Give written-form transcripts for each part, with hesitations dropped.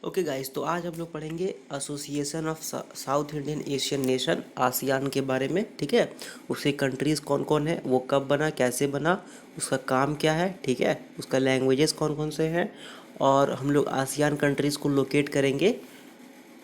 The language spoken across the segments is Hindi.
ओके गाइस, तो आज हम लोग पढ़ेंगे association of south Indian Asian nation ASEAN के बारे में। ठीक है, उसके कंट्रीज़ कौन कौन है, वो कब बना, कैसे बना, उसका काम क्या है। ठीक है, उसका लैंग्वेजेस कौन कौन से हैं, और हम लोग आसियान कंट्रीज़ को लोकेट करेंगे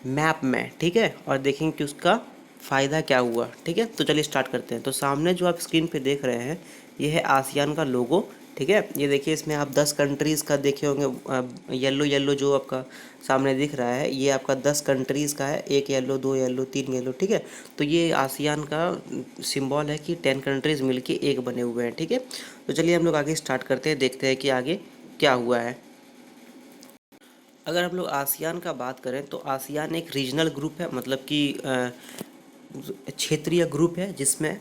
मैप में। ठीक है, और देखेंगे कि उसका फ़ायदा क्या हुआ। ठीक है, तो चलिए स्टार्ट करते हैं। तो सामने जो आप स्क्रीन पे देख रहे हैं, ये है आसियान का लोगो। ठीक है, ये देखिए, इसमें आप 10 कंट्रीज़ का देखे होंगे। येलो येलो जो आपका सामने दिख रहा है, ये आपका 10 कंट्रीज़ का है। एक येलो, दो येलो, तीन येलो। ठीक है, तो ये आसियान का सिंबल है कि 10 कंट्रीज़ मिलके एक बने हुए हैं। ठीक है, तो चलिए हम लोग आगे स्टार्ट करते हैं, देखते हैं कि आगे क्या हुआ है। अगर हम लोग आसियान का बात करें तो आसियान एक रीजनल ग्रुप है, मतलब कि क्षेत्रीय ग्रुप है, जिसमें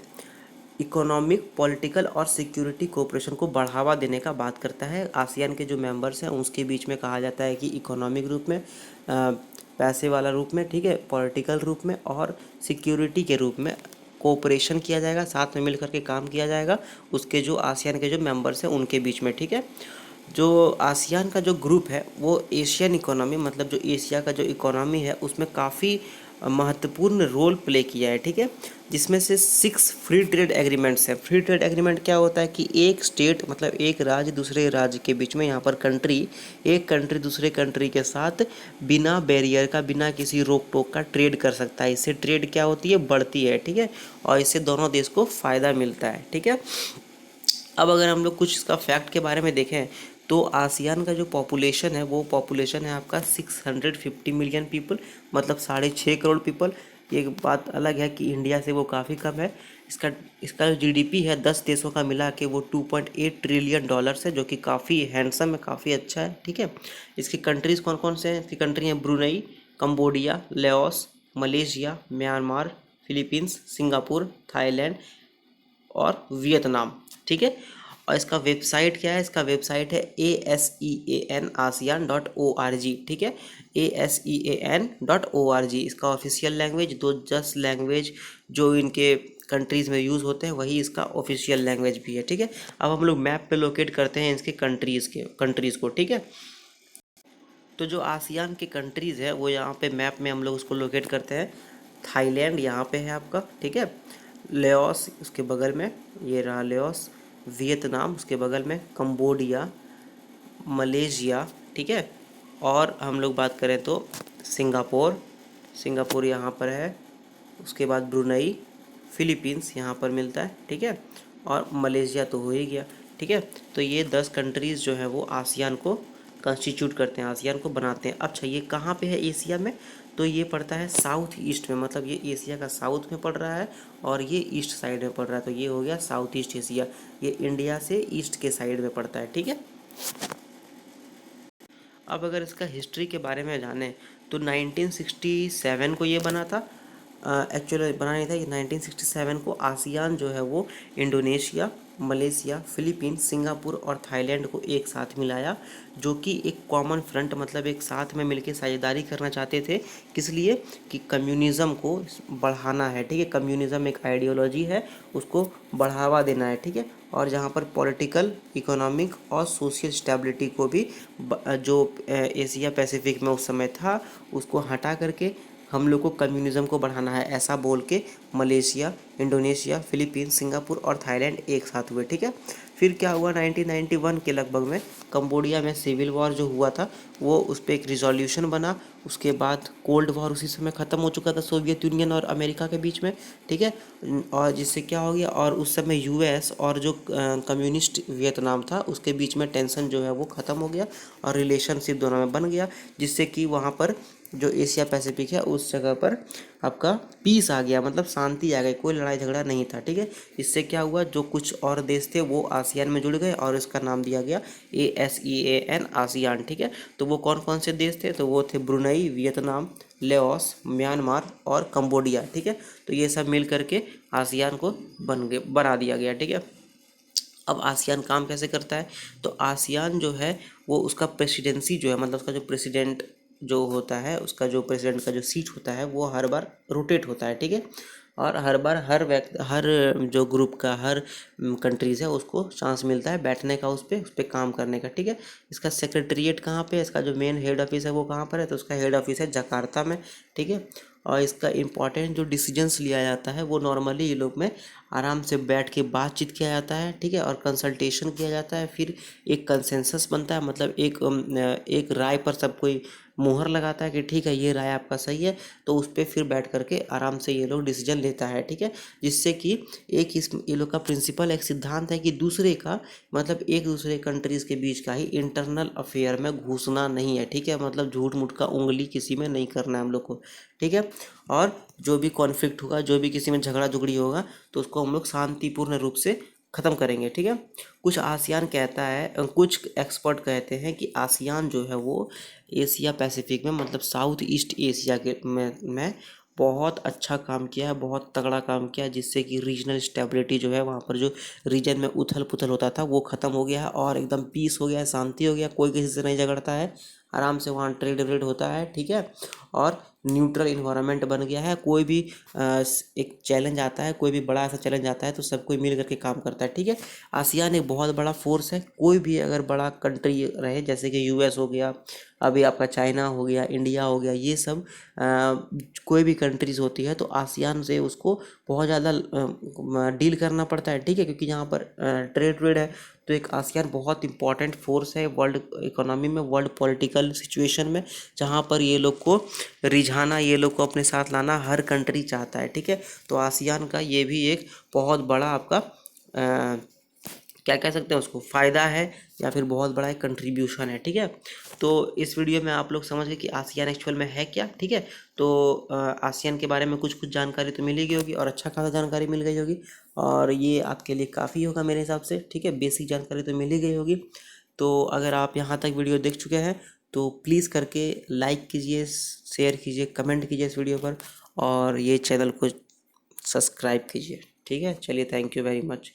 इकोनॉमिक, पॉलिटिकल और सिक्योरिटी कोऑपरेशन को बढ़ावा देने का बात करता है। आसियान के जो मेंबर्स हैं उसके बीच में कहा जाता है कि इकोनॉमिक रूप में, पैसे वाला रूप में, ठीक है, पॉलिटिकल रूप में और सिक्योरिटी के रूप में कोऑपरेशन किया जाएगा, साथ में मिलकर के काम किया जाएगा उसके जो आसियान के जो मेंबर्स हैं उनके बीच में। ठीक है, जो आसियान का जो ग्रुप है वो एशियन इकोनॉमी, मतलब जो एशिया का जो इकोनॉमी है उसमें काफ़ी महत्वपूर्ण रोल प्ले किया है। ठीक है, जिसमें से 6 फ्री ट्रेड एग्रीमेंट्स हैं। फ्री ट्रेड एग्रीमेंट क्या होता है कि एक स्टेट, मतलब एक राज्य दूसरे राज्य के बीच में, यहाँ पर एक कंट्री दूसरे कंट्री के साथ बिना बैरियर का, बिना किसी रोक टोक का ट्रेड कर सकता है। इससे ट्रेड क्या होती है, बढ़ती है। ठीक है, और इससे दोनों देश को फ़ायदा मिलता है। ठीक है, अब अगर हम लोग कुछ इसका फैक्ट के बारे में देखें तो आसियान का जो पॉपुलेशन है वो पॉपुलेशन है आपका 650 मिलियन पीपल, मतलब 6.5 करोड़ पीपल। ये बात अलग है कि इंडिया से वो काफ़ी कम है। इसका इसका जो जीडीपी है 10 देशों का मिला के वो 2.8 ट्रिलियन डॉलर्स है, जो कि काफ़ी हैंडसम है, काफ़ी अच्छा है। ठीक है, इसकी कंट्रीज़ कौन कौन से हैं, इसकी कंट्री हैं Brunei, Cambodia, Laos, Malaysia, Myanmar, Philippines, Singapore, Thailand और वियतनाम। ठीक है, और इसका वेबसाइट क्या है, इसका वेबसाइट है ASEAN ASEAN.org। ठीक है, ASEAN.org। इसका ऑफिशियल लैंग्वेज, दो 10 लैंग्वेज जो इनके कंट्रीज़ में यूज़ होते हैं, वही इसका ऑफिशियल लैंग्वेज भी है। ठीक है, अब हम लोग मैप पे लोकेट करते हैं इसके कंट्रीज़ को। ठीक है, तो जो आसियान के कंट्रीज़ है वो यहाँ पे मैप में हम लोग उसको लोकेट करते हैं। थाईलैंड यहाँ पे है आपका। ठीक है, लाओस उसके बगल में, ये रहा लाओस। वियतनाम उसके बगल में, कंबोडिया, मलेशिया। ठीक है, और हम लोग बात करें तो सिंगापुर, सिंगापुर यहाँ पर है। उसके बाद ब्रुनई, फिलीपींस यहाँ पर मिलता है। ठीक है, और मलेशिया तो हो ही गया। ठीक है, तो ये 10 कंट्रीज़ जो है वो आसियान को कंस्टिट्यूट करते हैं, आसियान को बनाते हैं। अच्छा, ये कहाँ पे है एशिया में, तो ये पड़ता है साउथ ईस्ट में, मतलब ये एशिया का साउथ में पड़ रहा है और ये ईस्ट साइड में पड़ रहा है, तो ये हो गया साउथ ईस्ट एशिया। ये इंडिया से ईस्ट के साइड में पड़ता है। ठीक है, अब अगर इसका हिस्ट्री के बारे में जानें तो 1967 को ये बना था। एक्चुअली बना नहीं था, ये 1967 को आसियान जो है वो इंडोनेशिया, मलेशिया, फिलीपींस, सिंगापुर और थाईलैंड को एक साथ मिलाया, जो कि एक कॉमन फ्रंट, मतलब एक साथ में मिलके साझेदारी करना चाहते थे। किस लिए, कि कम्युनिज़म को बढ़ाना है। ठीक है, कम्युनिज़म एक आइडियोलॉजी है, उसको बढ़ावा देना है। ठीक है, और जहाँ पर पॉलिटिकल, इकोनॉमिक और सोशल स्टेबिलिटी को भी जो एशिया पैसिफिक में उस समय था उसको हटा करके हम लोग को कम्युनिज़म को बढ़ाना है, ऐसा बोल के मलेशिया, इंडोनेशिया, फिलीपींस, सिंगापुर और थाईलैंड एक साथ हुए। ठीक है, फिर क्या हुआ, 1991 के लगभग में कंबोडिया में सिविल वॉर जो हुआ था वो उस पर एक रिजोल्यूशन बना। उसके बाद कोल्ड वॉर उसी समय ख़त्म हो चुका था सोवियत यूनियन और अमेरिका के बीच में। ठीक है, और जिससे क्या हो गया, और उस समय यूएस और जो कम्युनिस्ट वियतनाम था उसके बीच में टेंशन जो है वो ख़त्म हो गया और रिलेशनशिप दोनों में बन गया, जिससे कि वहाँ पर जो एशिया पैसिफिक है उस जगह पर आपका पीस आ गया, मतलब शांति आ गई, कोई लड़ाई झगड़ा नहीं था। ठीक है, इससे क्या हुआ, जो कुछ और देश थे वो आसियान में जुड़ गए और इसका नाम दिया गया ASEAN आसियान। ठीक है, तो वो कौन कौन से देश थे, तो वो थे ब्रुनई, वियतनाम, लाओस, म्यांमार और कंबोडिया। ठीक है, तो ये सब मिल करके आसियान को बना दिया गया। ठीक है, अब आसियान काम कैसे करता है, तो आसियान जो है वो उसका प्रेसिडेंसी जो है, मतलब उसका जो प्रेसिडेंट जो होता है, उसका जो प्रेसिडेंट का जो सीट होता है वो हर बार रोटेट होता है। ठीक है, और हर बार हर व्यक्ति, हर जो ग्रुप का, हर कंट्रीज़ है उसको चांस मिलता है बैठने का, उस पे काम करने का, ठीक है। इसका सेक्रेटरीट कहाँ पे है, इसका जो मेन हेड ऑफिस है वो कहाँ पर है, तो उसका हेड ऑफिस है जकार्ता में, ठीक है। और इसका इम्पॉर्टेंट जो डिसीजंस लिया जाता है वो नॉर्मली ये लोग में आराम से बैठ के बातचीत किया जाता है, ठीक है, और कंसल्टेशन किया जाता है, फिर एक कंसेंसस बनता है, मतलब एक राय पर सब कोई मुहर लगाता है कि ठीक है ये राय आपका सही है, तो उस पर फिर बैठ करके आराम से ये लोग डिसीजन लेता है, ठीक है। जिससे कि एक इस ये लोग का प्रिंसिपल, एक सिद्धांत है कि दूसरे का, मतलब एक दूसरे कंट्रीज़ के बीच का ही इंटरनल अफेयर में घुसना नहीं है, ठीक है, मतलब झूठ मूठ का उंगली किसी में नहीं करना है हम लोग को, ठीक है। और जो भी कॉन्फ्लिक्ट होगा, जो भी किसी में झगड़ा झुगड़ी होगा, तो उसको हम लोग शांतिपूर्ण रूप से ख़त्म करेंगे, ठीक है। कुछ आसियान कहता है, कुछ एक्सपर्ट कहते हैं कि आसियान जो है वो एशिया पैसिफिक में, मतलब साउथ ईस्ट एशिया के में बहुत अच्छा काम किया है, बहुत तगड़ा काम किया है, जिससे कि रीजनल स्टेबिलिटी जो है वहाँ पर, जो रीजन में उथल पुथल होता था वो ख़त्म हो गया है और एकदम पीस हो गया है, शांति हो गया, कोई किसी से नहीं झगड़ता है, आराम से वहाँ ट्रेड व्रेड होता है, ठीक है। और न्यूट्रल इन्वायरमेंट बन गया है, कोई भी एक चैलेंज आता है, कोई भी बड़ा ऐसा चैलेंज आता है तो सब कोई मिल करके काम करता है, ठीक है। आसियान एक बहुत बड़ा फोर्स है, कोई भी अगर बड़ा कंट्री रहे, जैसे कि यूएस हो गया, अभी आपका चाइना हो गया, इंडिया हो गया, ये सब कोई भी कंट्रीज़ होती है तो आसियान से उसको बहुत ज़्यादा डील करना पड़ता है, ठीक है, क्योंकि यहाँ पर ट्रेड व्रेड है। तो एक आसियान बहुत इंपॉर्टेंट फोर्स है वर्ल्ड इकोनॉमी में, वर्ल्ड पॉलिटिकल सिचुएशन में, जहाँ पर ये लोग को रिझाना, ये लोग को अपने साथ लाना हर कंट्री चाहता है, ठीक है। तो आसियान का ये भी एक बहुत बड़ा आपका क्या कह सकते हैं उसको, फ़ायदा है, या फिर बहुत बड़ा एक कंट्रीब्यूशन है, ठीक है। तो इस वीडियो में आप लोग समझ गए कि आसियान एक्चुअल में है क्या, ठीक है। तो आसियान के बारे में कुछ कुछ जानकारी तो मिल ही गई होगी, और अच्छा खासा जानकारी मिल गई होगी, और ये आपके लिए काफ़ी होगा मेरे हिसाब से, ठीक है, बेसिक जानकारी तो मिल ही गई होगी। तो अगर आप यहाँ तक वीडियो देख चुके हैं तो प्लीज़ करके लाइक कीजिए, शेयर कीजिए, कमेंट कीजिए इस वीडियो पर, और ये चैनल को सब्सक्राइब कीजिए, ठीक है। चलिए, थैंक यू वेरी मच।